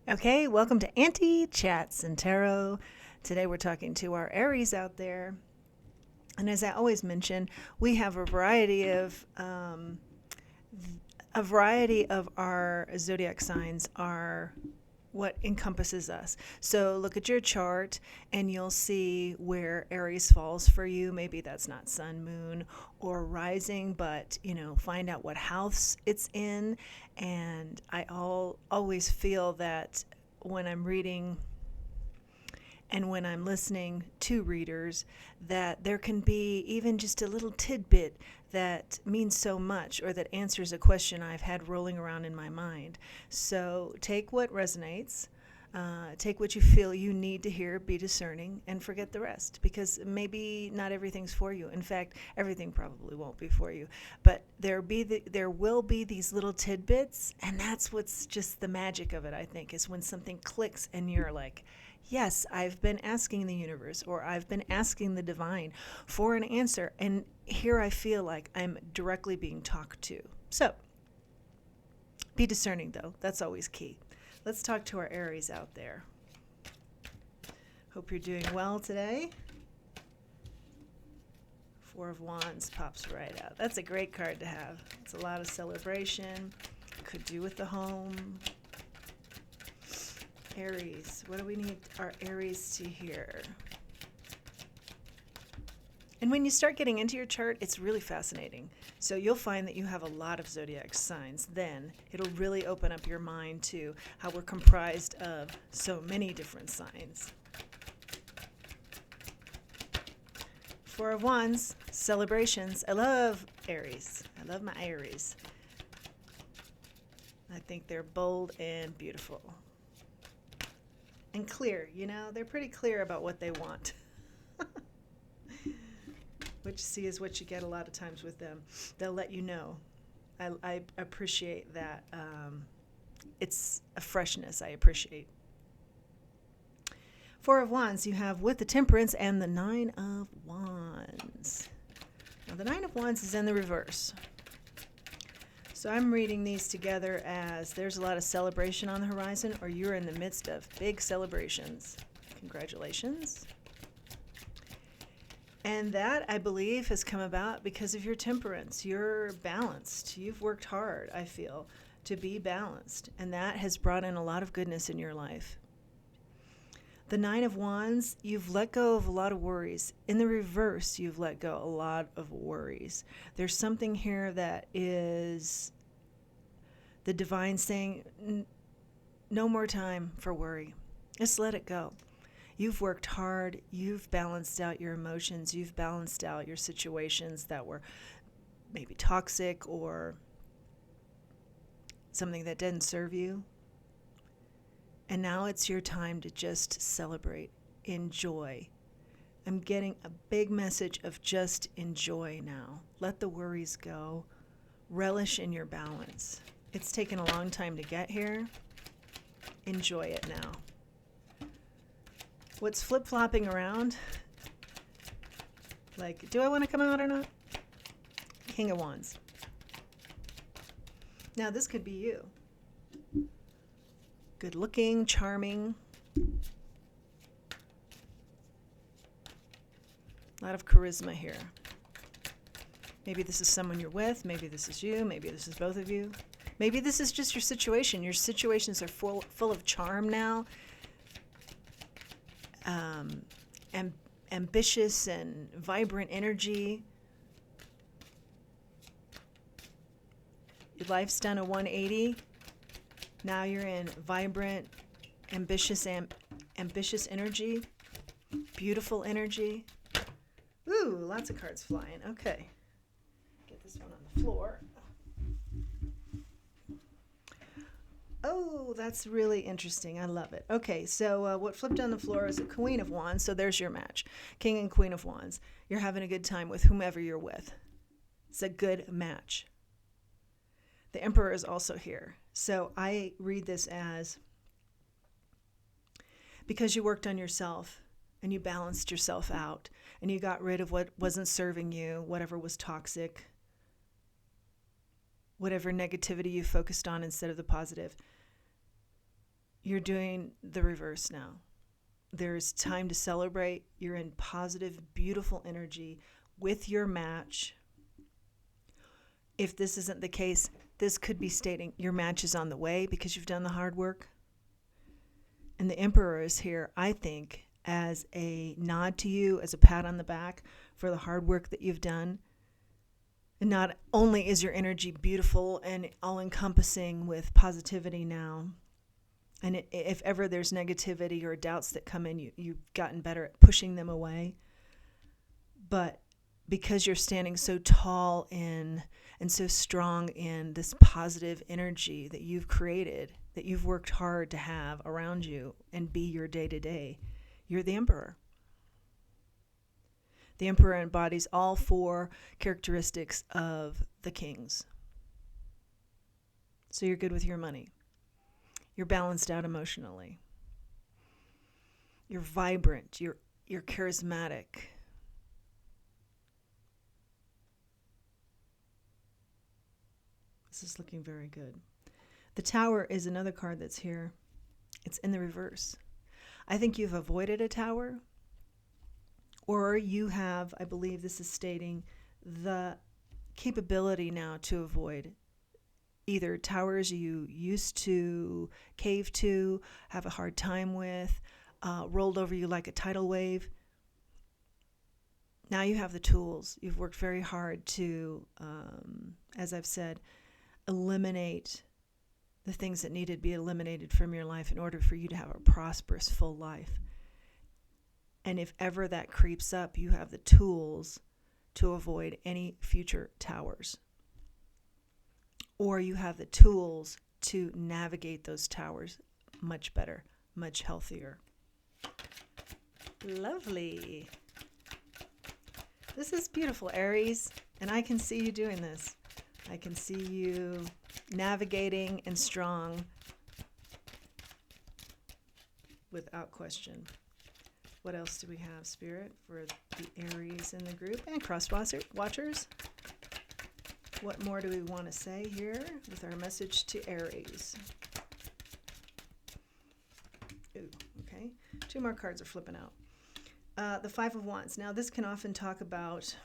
Okay, welcome to Auntie Chats and Tarot. Today we're talking to our Aries out there. And as I always mention, we have a variety of our zodiac signs are what encompasses us. So look at your chart and you'll see where Aries falls for you. Maybe that's not sun, moon, or rising, but find out what house it's in. And always feel that when I'm reading and when I'm listening to readers, that there can be even just a little tidbit that means so much or that answers a question I've had rolling around in my mind. So take what resonates, take what you feel you need to hear, be discerning, and forget the rest because maybe not everything's for you. In fact, everything probably won't be for you. But there will be these little tidbits, and that's what's just the magic of it, I think, is when something clicks and you're like, yes, I've been asking the universe or I've been asking the divine for an answer, and here I feel like I'm directly being talked to. So, be discerning though. That's always key. Let's talk to our Aries out there. Hope you're doing well today. Four of Wands pops right out. That's a great card to have. It's a lot of celebration. Could do with the home. Aries, what do we need our Aries to hear? And when you start getting into your chart, it's really fascinating. So you'll find that you have a lot of zodiac signs. Then it'll really open up your mind to how we're comprised of so many different signs. Four of Wands, celebrations. I love Aries. I love my Aries. I think they're bold and beautiful. And clear, they're pretty clear about what they want. What you see is what you get a lot of times with them. They'll let you know. I appreciate that. It's a freshness I appreciate. Four of Wands, you have with the Temperance and the Nine of Wands. Now, the Nine of Wands is in the reverse. So I'm reading these together as there's a lot of celebration on the horizon, or you're in the midst of big celebrations. Congratulations. And that, I believe, has come about because of your temperance. You're balanced. You've worked hard, I feel, to be balanced. And that has brought in a lot of goodness in your life. The Nine of Wands, you've let go of a lot of worries. In the reverse, you've let go a lot of worries. There's something here that is the divine saying, no more time for worry. Just let it go. You've worked hard. You've balanced out your emotions. You've balanced out your situations that were maybe toxic or something that didn't serve you. And now it's your time to just celebrate, enjoy. I'm getting a big message of just enjoy now. Let the worries go. Relish in your balance. It's taken a long time to get here. Enjoy it now. What's flip-flopping around? Like, do I want to come out or not? King of Wands. Now, this could be you. Good looking, charming. A lot of charisma here. Maybe this is someone you're with. Maybe this is you. Maybe this is both of you. Maybe this is just your situation. Your situations are full of charm now. Ambitious and vibrant energy. Your life's done a 180. Now you're in vibrant, ambitious energy, beautiful energy. Ooh, lots of cards flying. Okay. Get this one on the floor. Oh, that's really interesting. I love it. Okay, so what flipped on the floor is a Queen of Wands. So there's your match. King and Queen of Wands. You're having a good time with whomever you're with. It's a good match. The Emperor is also here. So I read this as because you worked on yourself and you balanced yourself out and you got rid of what wasn't serving you, whatever was toxic, whatever negativity you focused on instead of the positive. You're doing the reverse now. There's time to celebrate. You're in positive, beautiful energy with your match. If this isn't the case, this could be stating your match is on the way because you've done the hard work. And the Emperor is here, I think, as a nod to you, as a pat on the back for the hard work that you've done. And not only is your energy beautiful and all-encompassing with positivity now, and if ever there's negativity or doubts that come in, you've gotten better at pushing them away. But because you're standing so tall in and so strong in this positive energy that you've created, that you've worked hard to have around you and be your day-to-day, you're the Emperor. The Emperor embodies all 4 characteristics of the kings. So you're good with your money. You're balanced out emotionally. You're vibrant. You're charismatic. This is looking very good. The Tower is another card that's here. It's in the reverse. I think you've avoided a tower, or you have, I believe this is stating, the capability now to avoid either towers you used to cave to, have a hard time with, rolled over you like a tidal wave. Now you have the tools. You've worked very hard to, as I've said, eliminate the things that needed to be eliminated from your life in order for you to have a prosperous, full life. And if ever that creeps up, you have the tools to avoid any future towers. Or you have the tools to navigate those towers much better, much healthier. Lovely. This is beautiful, Aries, and I can see you doing this. I can see you navigating and strong without question. What else do we have, Spirit, for the Aries in the group and cross watchers? What more do we want to say here with our message to Aries? Ooh, okay. 2 more cards are flipping out. The 5 of Wands. Now, this can often talk about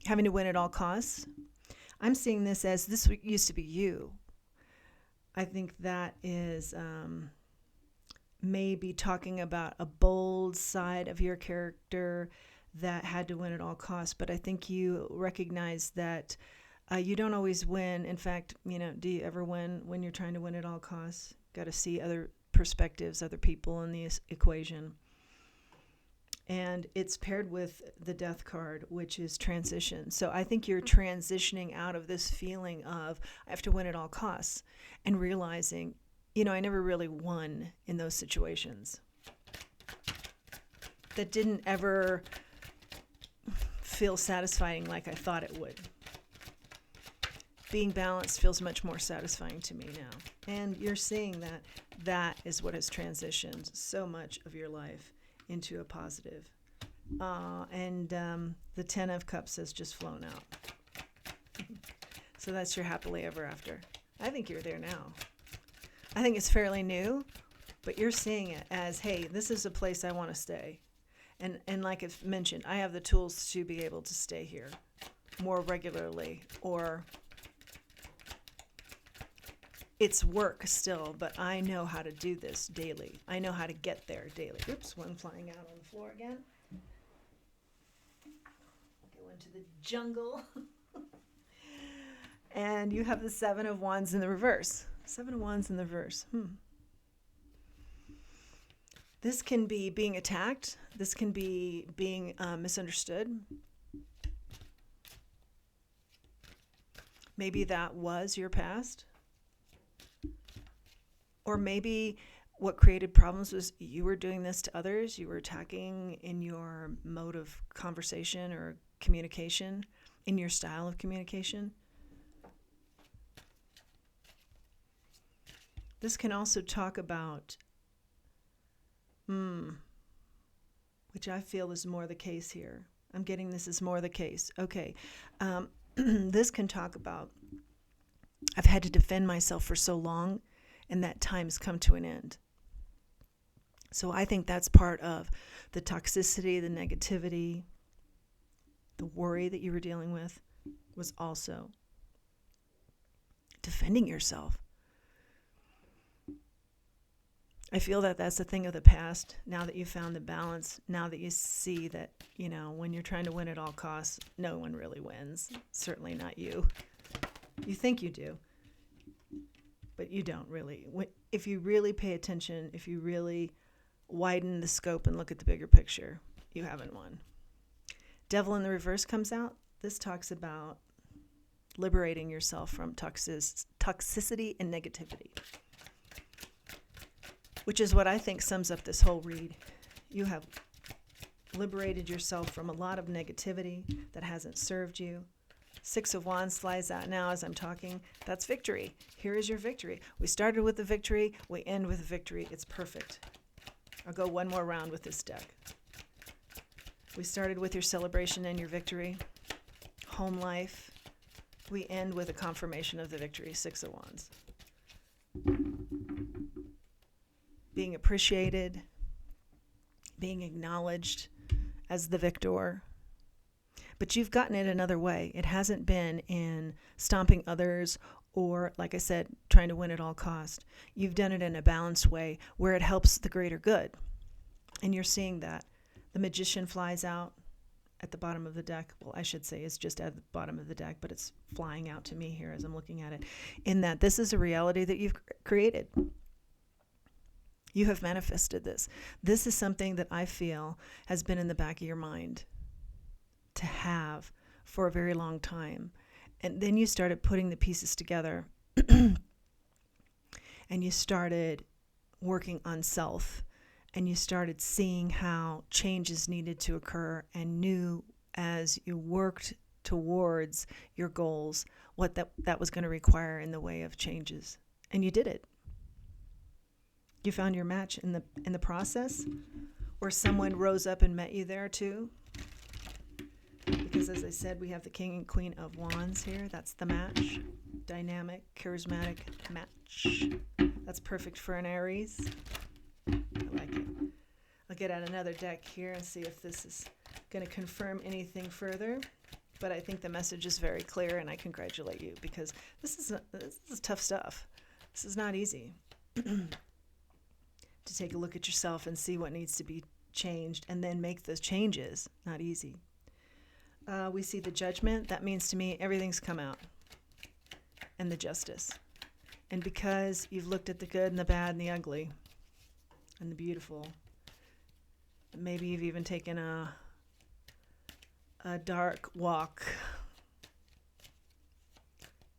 having to win at all costs. I'm seeing this as this used to be you. I think that is maybe talking about a bold side of your character that had to win at all costs. But I think you recognize that you don't always win. In fact, do you ever win when you're trying to win at all costs? Got to see other perspectives, other people in the equation. And it's paired with the Death card, which is transition. So I think you're transitioning out of this feeling of I have to win at all costs and realizing, I never really won in those situations. That didn't ever feel satisfying like I thought it would. Being balanced feels much more satisfying to me now. And you're seeing that is what has transitioned so much of your life into a positive. And the 10 of Cups has just flown out. So that's your happily ever after. I think you're there now. I think it's fairly new, but you're seeing it as, hey, this is a place I want to stay. And like I've mentioned, I have the tools to be able to stay here more regularly, or it's work still, but I know how to do this daily. I know how to get there daily. Oops, one flying out on the floor again. Go into the jungle. And you have the 7 of Wands in the reverse. 7 of Wands in the reverse. This can be being attacked. This can be being misunderstood. Maybe that was your past. Or maybe what created problems was you were doing this to others. You were attacking in your mode of conversation or communication, in your style of communication. This can also talk about, which I feel is more the case here. I'm getting this is more the case. Okay. This can talk about, I've had to defend myself for so long, and that time's come to an end. So I think that's part of the toxicity, the negativity, the worry that you were dealing with was also defending yourself. I feel that that's a thing of the past. Now that you've found the balance, now that you see that, when you're trying to win at all costs, no one really wins. Certainly not you. You think you do, but you don't really. If you really pay attention, if you really widen the scope and look at the bigger picture, you haven't won. Devil in the reverse comes out. This talks about liberating yourself from toxicity and negativity, which is what I think sums up this whole read. You have liberated yourself from a lot of negativity that hasn't served you. 6 of Wands flies out now as I'm talking. That's victory. Here is your victory. We started with the victory. We end with victory. It's perfect. I'll go one more round with this deck. We started with your celebration and your victory. Home life. We end with a confirmation of the victory. 6 of Wands. Being appreciated, being acknowledged as the victor. But you've gotten it another way. It hasn't been in stomping others or, like I said, trying to win at all cost. You've done it in a balanced way where it helps the greater good. And you're seeing that. The Magician flies out at the bottom of the deck. Well, I should say it's just at the bottom of the deck, but it's flying out to me here as I'm looking at it. In that this is a reality that you've created. You have manifested this. This is something that I feel has been in the back of your mind to have for a very long time. And then you started putting the pieces together and you started working on self and you started seeing how changes needed to occur and knew as you worked towards your goals what that was going to require in the way of changes. And you did it. You found your match in the process, or someone rose up and met you there too. Because as I said, we have the King and Queen of Wands here. That's the match. Dynamic, charismatic match. That's perfect for an Aries. I like it. I'll get out another deck here and see if this is going to confirm anything further. But I think the message is very clear, and I congratulate you because this is tough stuff. This is not easy. To take a look at yourself and see what needs to be changed and then make those changes. Not easy. We see the Judgment. That means to me everything's come out. And the Justice. And because you've looked at the good and the bad and the ugly and the beautiful, maybe you've even taken a dark walk,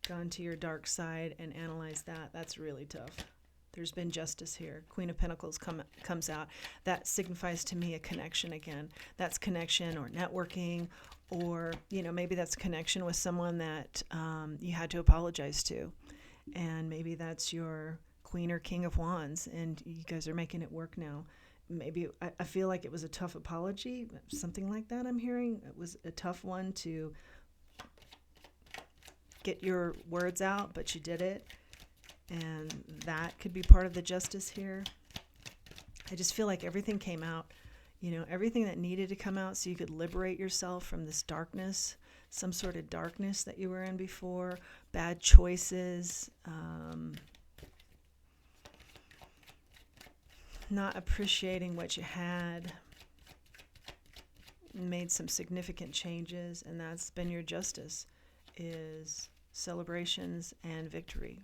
gone to your dark side and analyzed that. That's really tough. There's been justice here. Queen of Pentacles comes out. That signifies to me a connection again. That's connection or networking, or maybe that's connection with someone that you had to apologize to, and maybe that's your Queen or King of Wands, and you guys are making it work now. Maybe I feel like it was a tough apology, something like that. I'm hearing it was a tough one to get your words out, but you did it. And that could be part of the justice here. I just feel like everything came out, everything that needed to come out so you could liberate yourself from this darkness, some sort of darkness that you were in before, bad choices, not appreciating what you had, made some significant changes, and that's been your justice, is celebrations and victory.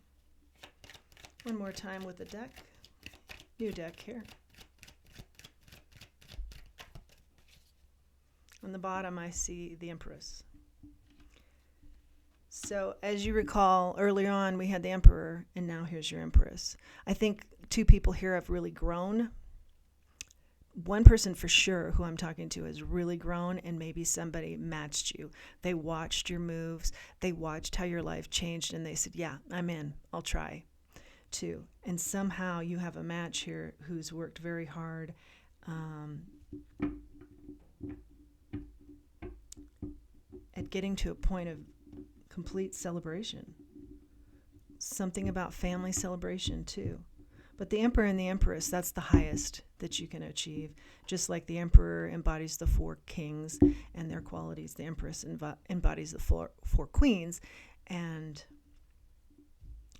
One more time with the deck. New deck here. On the bottom, I see the Empress. So as you recall, earlier on, we had the Emperor, and now here's your Empress. I think two people here have really grown. One person for sure who I'm talking to has really grown, and maybe somebody matched you. They watched your moves. They watched how your life changed, and they said, yeah, I'm in. I'll try. Too. And somehow you have a match here who's worked very hard at getting to a point of complete celebration. Something about family celebration too. But the Emperor and the Empress, that's the highest that you can achieve. Just like the Emperor embodies the 4 kings and their qualities, the Empress embodies the four queens and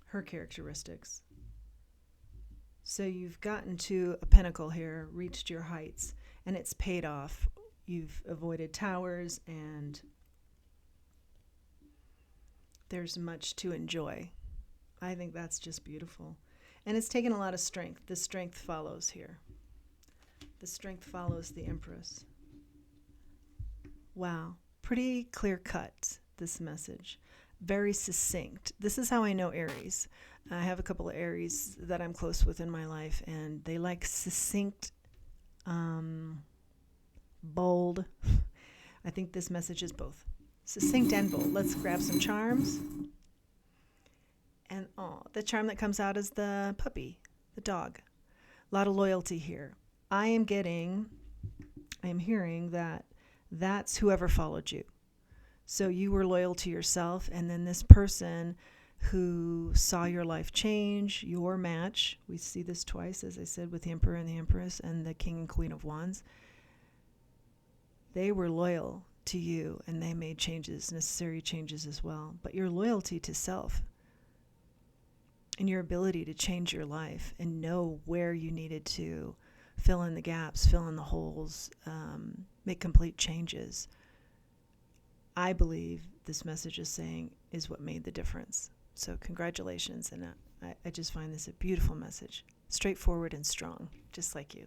her characteristics. So you've gotten to a pinnacle here, reached your heights, and it's paid off. You've avoided towers, and there's much to enjoy. I think that's just beautiful. And it's taken a lot of strength. The strength follows here. The strength follows the Empress. Wow. Pretty clear cut, this message. Very succinct. This is how I know Aries. I have a couple of Aries that I'm close with in my life, and they like succinct, bold. I think this message is both succinct and bold. Let's grab some charms. And the charm that comes out is the puppy, the dog. A lot of loyalty here. I am hearing that that's whoever followed you. So you were loyal to yourself, and then this person who saw your life change, your match. We see this twice, as I said, with the Emperor and the Empress and the King and Queen of Wands. They were loyal to you, and they made changes, necessary changes as well. But your loyalty to self and your ability to change your life and know where you needed to fill in the gaps, fill in the holes, make complete changes, I believe this message is saying is what made the difference. So congratulations, and I just find this a beautiful message, straightforward and strong, just like you.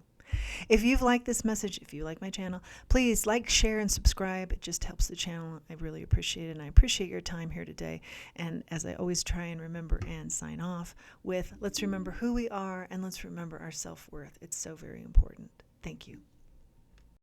If you've liked this message, if you like my channel, please like, share, and subscribe. It just helps the channel. I really appreciate it, and I appreciate your time here today. And as I always try and remember and sign off with, let's remember who we are and let's remember our self-worth. It's so very important. Thank you.